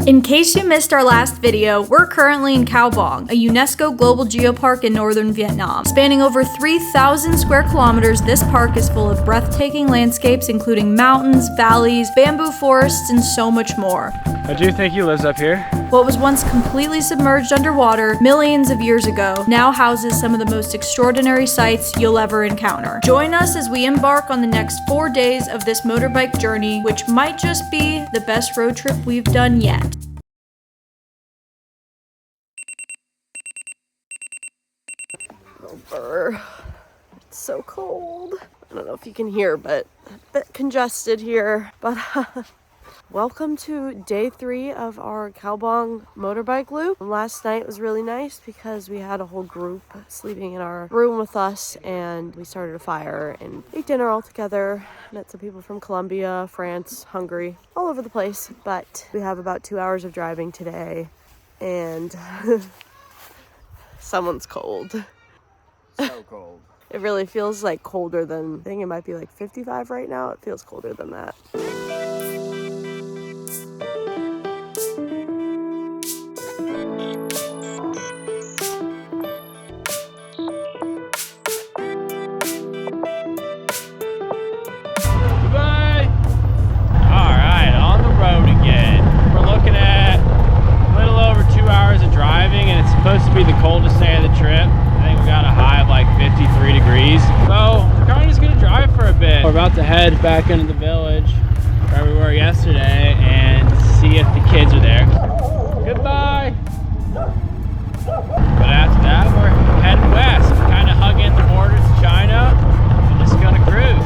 In case you missed our last video, we're currently in Cao Bang, a UNESCO Global Geopark in northern Vietnam. Spanning over 3,000 square kilometers, this park is full of breathtaking landscapes including mountains, valleys, bamboo forests, and so much more. How do you think he lives up here? What was once completely submerged underwater millions of years ago now houses some of the most extraordinary sights you'll ever encounter. Join us as we embark on the next 4 days of this motorbike journey, which might just be the best road trip we've done yet. It's so cold. I don't know if you can hear, but a bit congested here. But welcome to day 3 of our Cao Bang motorbike loop. Last night was really nice because we had a whole group sleeping in our room with us, and we started a fire and ate dinner all together. Met some people from Colombia, France, Hungary, all over the place. But we have about 2 hours of driving today, and someone's cold. So cold. It really feels like colder than, I think it might be like 55 right now. It feels colder than that. Goodbye! Alright, on the road again. We're looking at a little over 2 hours of driving, and it's supposed to be the coldest day of the trip. I think we got a high of like 53 degrees. So we're kind of just gonna drive for a bit. We're about to head back into the village where we were yesterday and see if the kids are there. Goodbye. But after that, we're heading west, kind of hugging the border to China and just gonna cruise.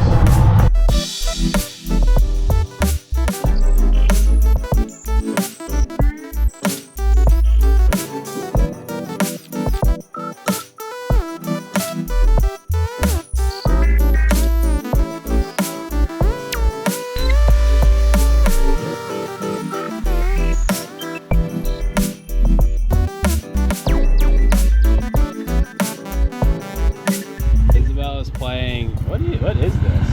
Playing, what is this?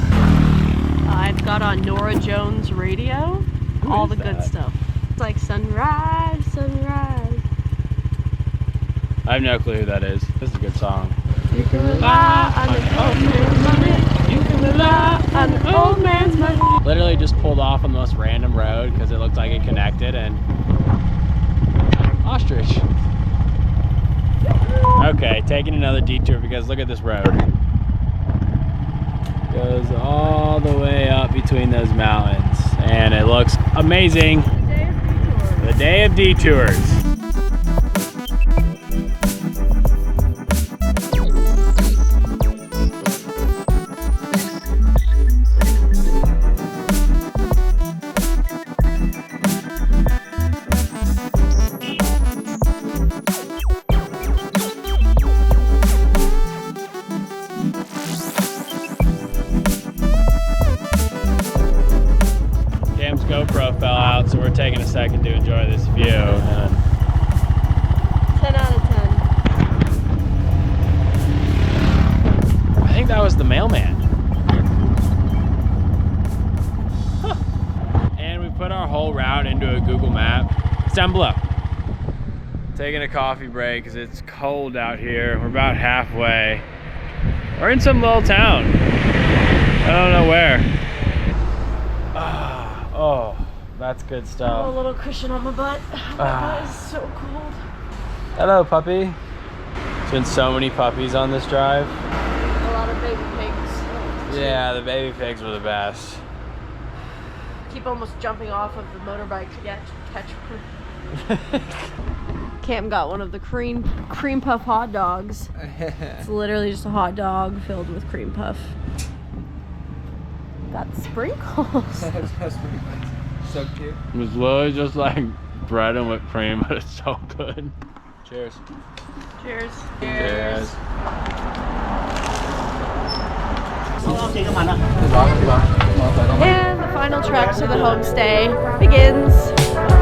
I've got on Nora Jones radio. All the good stuff. It's like sunrise, sunrise. I have no clue who that is. This is a good song. You can rely on an old man's money. You can rely on an old man's money. Literally just pulled off on the most random road because it looked like it connected, and ostrich. Okay, taking another detour because look at this road. Goes all the way up between those mountains, and it looks amazing. The day of detours. GoPro fell out, so we're taking a second to enjoy this view. 10 out of 10. I think that was the mailman. Huh. And we put our whole route into a Google map. It's down below. Taking a coffee break because it's cold out here. We're about halfway. We're in some little town. I don't know where. Oh, that's good stuff. A little cushion on my butt. My butt is so cold. Hello, puppy. There's been so many puppies on this drive. A lot of baby pigs. Yeah, the baby pigs were the best. Keep almost jumping off of the motorbike to catch. Cam got one of the cream puff hot dogs. It's literally just a hot dog filled with cream puff. Got sprinkles. So cute. It was literally just like bread and whipped cream, but it's so good. Cheers. Cheers. Cheers. And the final trek to the homestay begins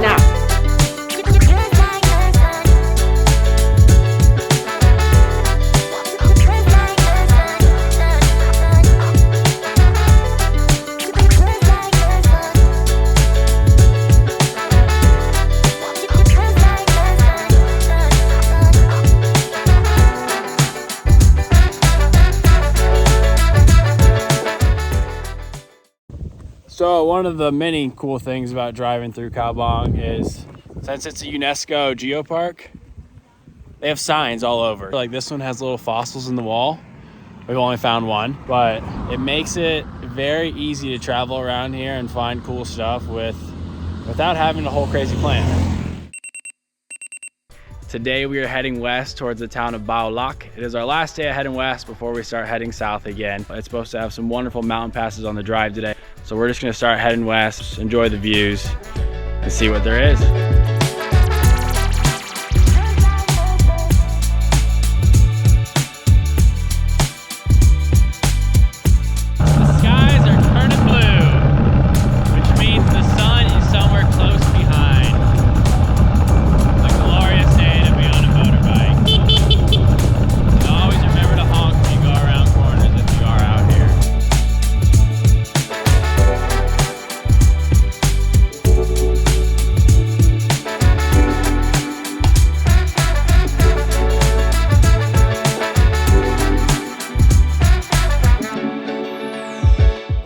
now. So one of the many cool things about driving through Cao Bang is, since it's a UNESCO Geopark, they have signs all over. Like this one has little fossils in the wall. We've only found one, but it makes it very easy to travel around here and find cool stuff without having a whole crazy plan. Today we are heading west towards the town of Bao Lac. It is our last day of heading west before we start heading south again. It's supposed to have some wonderful mountain passes on the drive today. So we're just gonna start heading west, enjoy the views, and see what there is.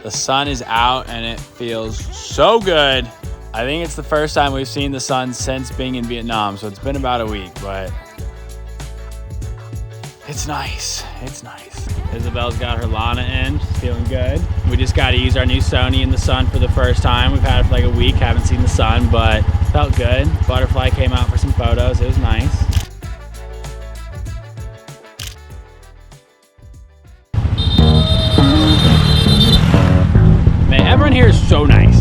The sun is out and it feels so good. I think it's the first time we've seen the sun since being in Vietnam, so it's been about a week, but it's nice. It's nice. Isabelle's got her Lana in, she's feeling good. We just got to use our new Sony in the sun for the first time. We've had it for like a week, haven't seen the sun, but felt good. Butterfly came out for some photos, it was nice. Man, everyone here is so nice.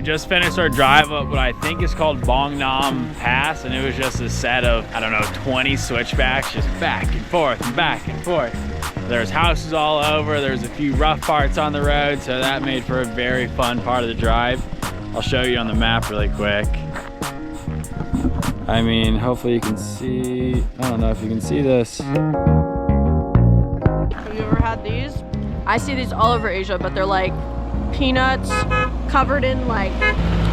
Just finished our drive up what I think is called Bong Nam Pass, and it was just a set of, I don't know, 20 switchbacks, just back and forth and back and forth. There's houses all over, there's a few rough parts on the road, so that made for a very fun part of the drive. I'll show you on the map really quick. I mean, hopefully you can see, I don't know if you can see this. Have you ever had these? I see these all over Asia, but they're like peanuts covered in like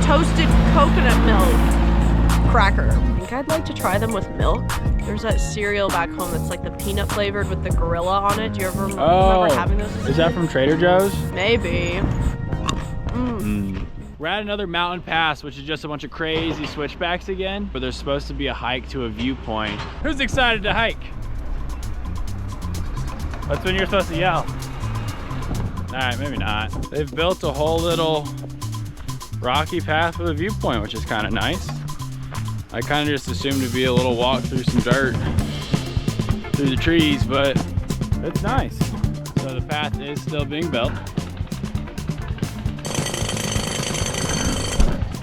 toasted coconut milk cracker. I think I'd like to try them with milk. There's that cereal back home that's like the peanut flavored with the gorilla on it. Do you ever remember having those? Is that from Trader Joe's? Maybe. We're at another mountain pass, which is just a bunch of crazy switchbacks again, but there's supposed to be a hike to a viewpoint. Who's excited to hike? That's when you're supposed to yell. All right, maybe not. They've built a whole little rocky path with a viewpoint, which is kind of nice. I kind of just assumed it'd be a little walk through some dirt, through the trees, but it's nice. So the path is still being built.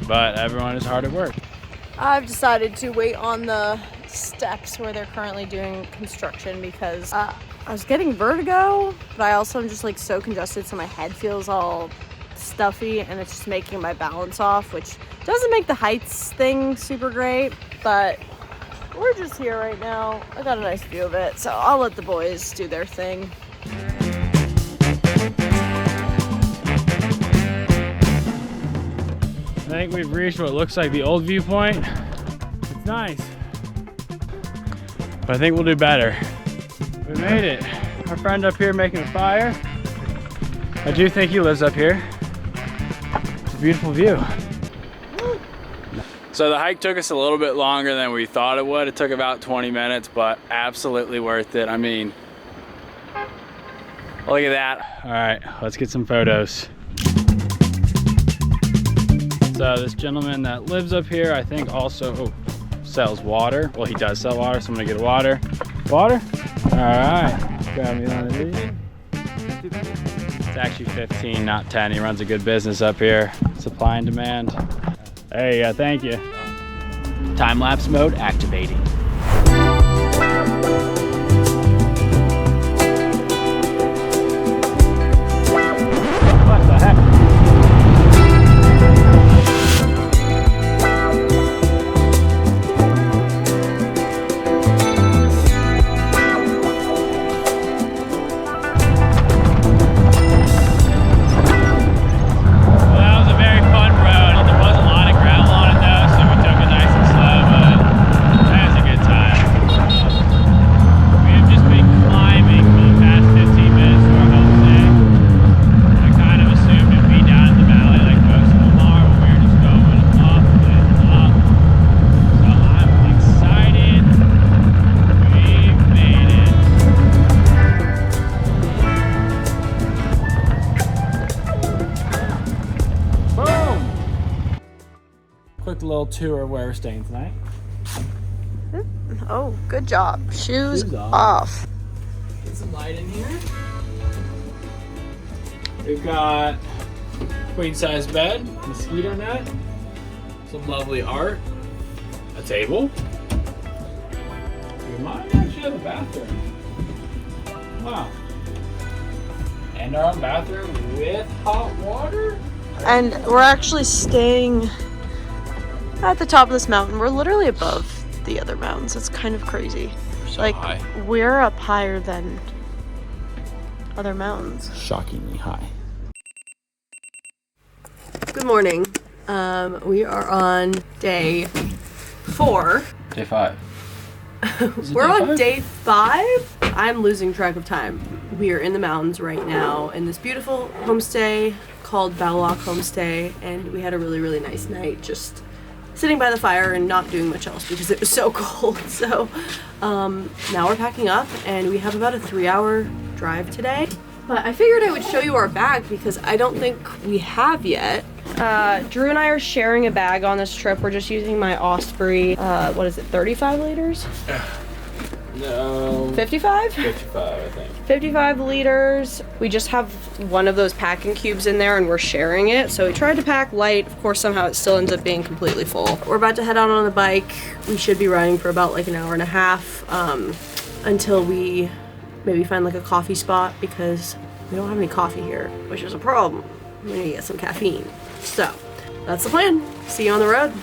But everyone is hard at work. I've decided to wait on the steps where they're currently doing construction because I was getting vertigo, but I also am just like so congested, so my head feels all stuffy and it's just making my balance off, which doesn't make the heights thing super great, but we're just here right now. I got a nice view of it, so I'll let the boys do their thing. I think we've reached what looks like the old viewpoint. It's nice, but I think we'll do better. We made it. Our friend up here making a fire. I do think he lives up here. It's a beautiful view. So the hike took us a little bit longer than we thought it would. It took about 20 minutes, but absolutely worth it. I mean, look at that. All right, let's get some photos. So this gentleman that lives up here, I think also sells water. Well, he does sell water, so I'm gonna get water. Water? All right, grab me one of these. It's actually 15, not 10. He runs a good business up here. Supply and demand. There you go, thank you. Time-lapse mode activating. What the heck? Quick little tour of where we're staying tonight. Oh, good job. Shoes Shoes off. Get some light in here. We've got queen size bed, mosquito net, some lovely art, a table. We might actually have a bathroom. Wow. And our own bathroom with hot water. And we're actually staying at the top of this mountain. We're literally above the other mountains. It's kind of crazy. So like high. We're up higher than other mountains. Shockingly high. Good morning. We are on day 4. Day 5. We're on day 5. I'm losing track of time. We are in the mountains right now in this beautiful homestay called Bao Lac Homestay, and we had a really, really nice night just sitting by the fire and not doing much else because it was so cold. So now we're packing up and we have about a 3-hour drive today. But I figured I would show you our bag because I don't think we have yet. Drew and I are sharing a bag on this trip. We're just using my Osprey, what is it, 35 liters? No. 55? 55, I think. 55 liters. We just have one of those packing cubes in there and we're sharing it. So we tried to pack light. Of course, somehow it still ends up being completely full. We're about to head out on the bike. We should be riding for about like an hour and a half until we maybe find like a coffee spot because we don't have any coffee here, which is a problem. We need to get some caffeine. So that's the plan. See you on the road.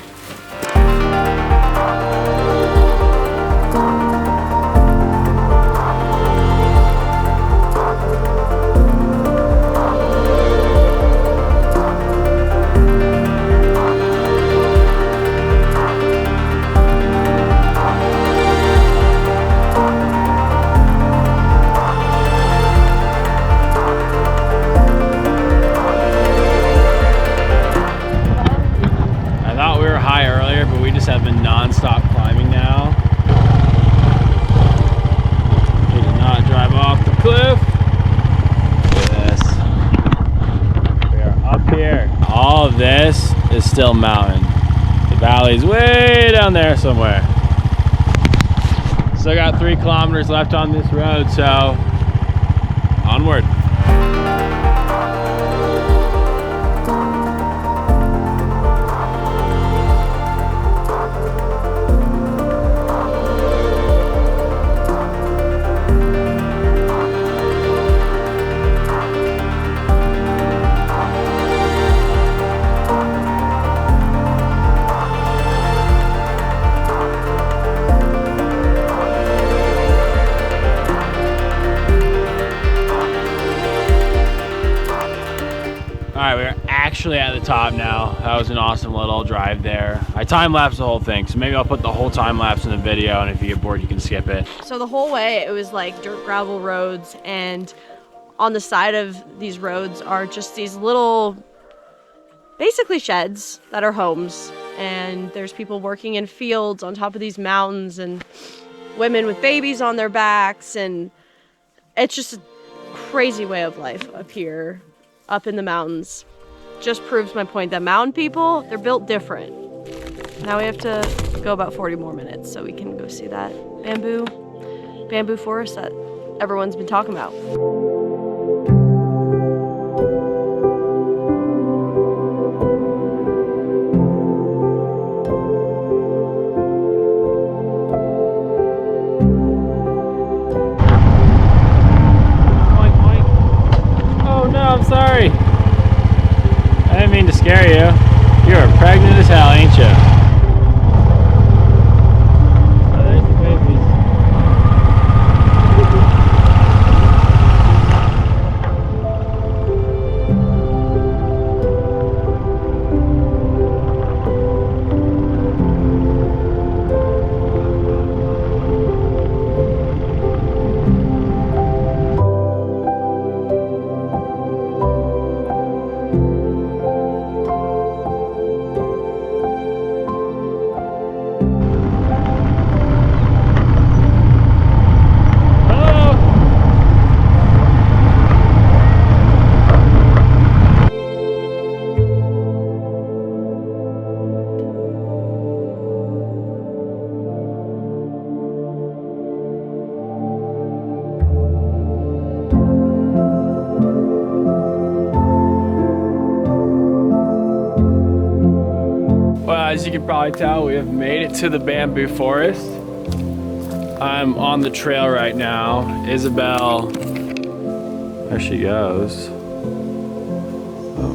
Have been non-stop climbing now. We did not drive off the cliff. Look at this. We are up here. All of this is still mountain. The valley's way down there somewhere. Still got 3 kilometers left on this road, so onward. Alright, we're actually at the top now. That was an awesome little drive there. I time-lapsed the whole thing, so maybe I'll put the whole time-lapse in the video, and if you get bored, you can skip it. So the whole way, it was like dirt gravel roads, and on the side of these roads are just these little, basically sheds that are homes. And there's people working in fields on top of these mountains, and women with babies on their backs, and it's just a crazy way of life up here. Up in the mountains. Just proves my point that mountain people, they're built different. Now we have to go about 40 more minutes so we can go see that bamboo forest that everyone's been talking about. scare you. You're pregnant as hell, ain't you? Oh, there's the babies. As you can probably tell, we have made it to the bamboo forest. I'm on the trail right now. Isabelle, there she goes. Oh.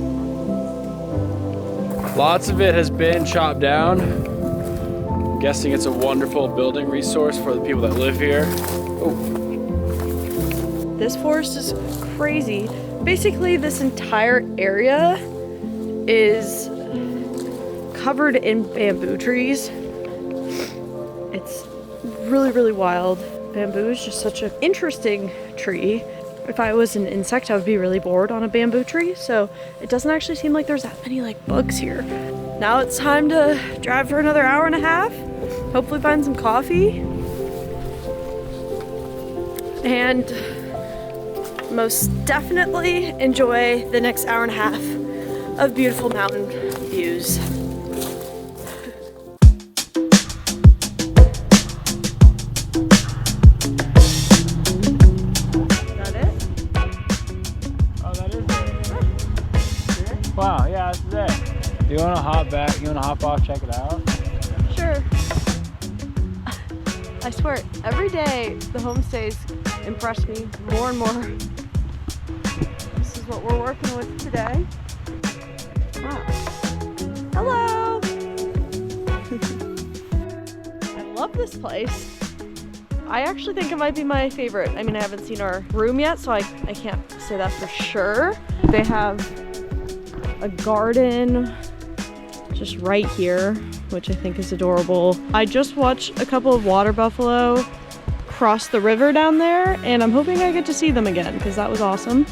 Lots of it has been chopped down. I'm guessing it's a wonderful building resource for the people that live here. Oh. This forest is crazy. Basically, this entire area is covered in bamboo trees. It's really, really wild. Bamboo is just such an interesting tree. If I was an insect, I would be really bored on a bamboo tree, so it doesn't actually seem like there's that many like bugs here. Now it's time to drive for another hour and a half, hopefully find some coffee, and most definitely enjoy the next hour and a half of beautiful mountain views. Wow, yeah, this is it. You want to hop back? You want to hop off, check it out? Sure. I swear, every day the homestays impress me more and more. This is what we're working with today. Wow. Hello! I love this place. I actually think it might be my favorite. I mean, I haven't seen our room yet, so I can't say that for sure. They have a garden just right here, which I think is adorable. I just watched a couple of water buffalo cross the river down there, and I'm hoping I get to see them again because that was awesome.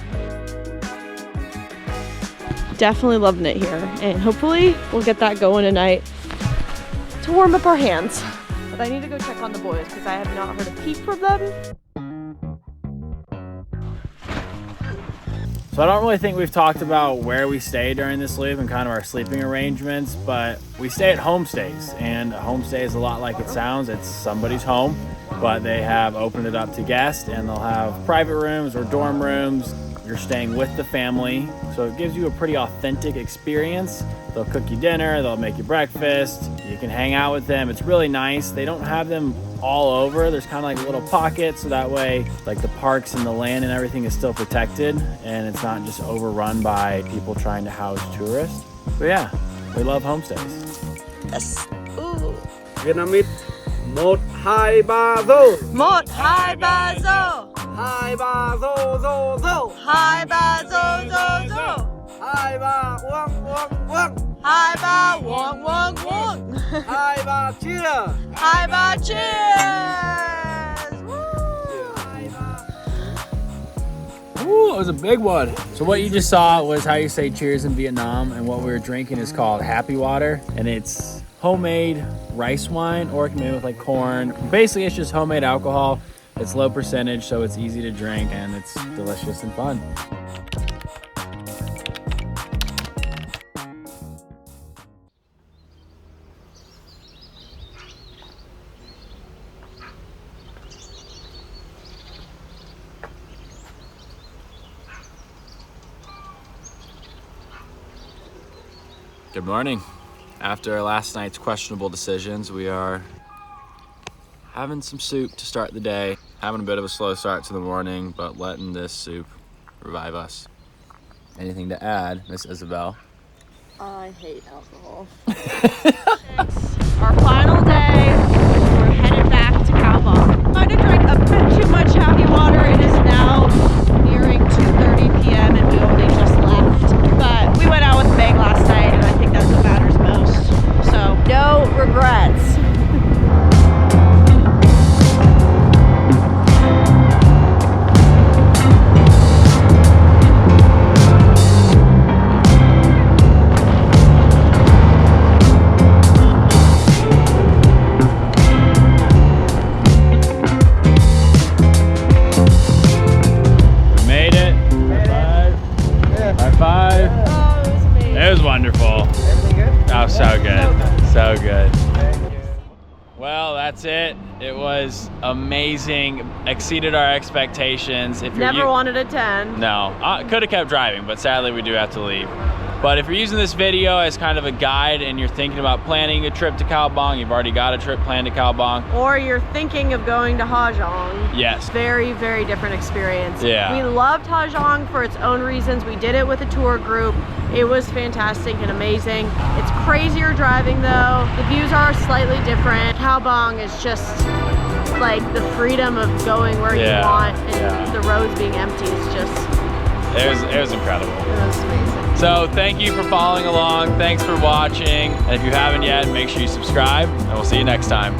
Definitely loving it here, and hopefully we'll get that going tonight to warm up our hands. But I need to go check on the boys because I have not heard a peep from them. So I don't really think we've talked about where we stay during this loop and kind of our sleeping arrangements, but we stay at homestays, and a homestay is a lot like it sounds. It's somebody's home, but they have opened it up to guests, and they'll have private rooms or dorm rooms. You're staying with the family, so it gives you a pretty authentic experience. They'll cook you dinner, they'll make you breakfast, you can hang out with them. It's really nice. They don't have them all over. There's kind of like a little pocket, so that way like the parks and the land and everything is still protected, and it's not just overrun by people trying to house tourists. But yeah, we love homestays. Yes. Ooh. Vietnamese. 1, 2, 3, go. 1, 2, 3, zo. 2, 3, go, go, go. 2, 3, zo, zo, zo. 2, 3, quăng, quăng, quăng. 2, 3, quăng, quăng, quăng. 2, 3, cheer. 2, 3, cheers. Ooh, it was a big one. So what you just saw was how you say cheers in Vietnam, and what we were drinking is called happy water, and it's homemade rice wine, or it can be made with like corn. Basically, it's just homemade alcohol. It's low percentage, so it's easy to drink, and it's delicious and fun. Good morning. After last night's questionable decisions, we are having some soup to start the day. Having a bit of a slow start to the morning, but letting this soup revive us. Anything to add, Miss Isabelle? I hate alcohol. It's our final day. We're headed back to Cao Bang. Might have drank a bit too much happy water. It is now nearing 2:30 p.m. and we only just left. But we went out with Meg last night and I think that's what matters most. So no regrets. It was wonderful. Everything good? Oh, so good. So good. Thank you. Well, that's it. It was amazing. Exceeded our expectations. If you're Never wanted a 10. No, could have kept driving, but sadly we do have to leave. But if you're using this video as kind of a guide and you're thinking about planning a trip to Cao Bang, you've already got a trip planned to Cao Bang. Or you're thinking of going to Ha Giang. Yes. Very, very different experience. Yeah. We loved Ha Giang for its own reasons. We did it with a tour group. It was fantastic and amazing. It's crazier driving though. The views are slightly different. Cao Bang is just like the freedom of going where you want and the roads being empty is just... It was incredible. It was amazing. So thank you for following along. Thanks for watching. And if you haven't yet, make sure you subscribe and we'll see you next time.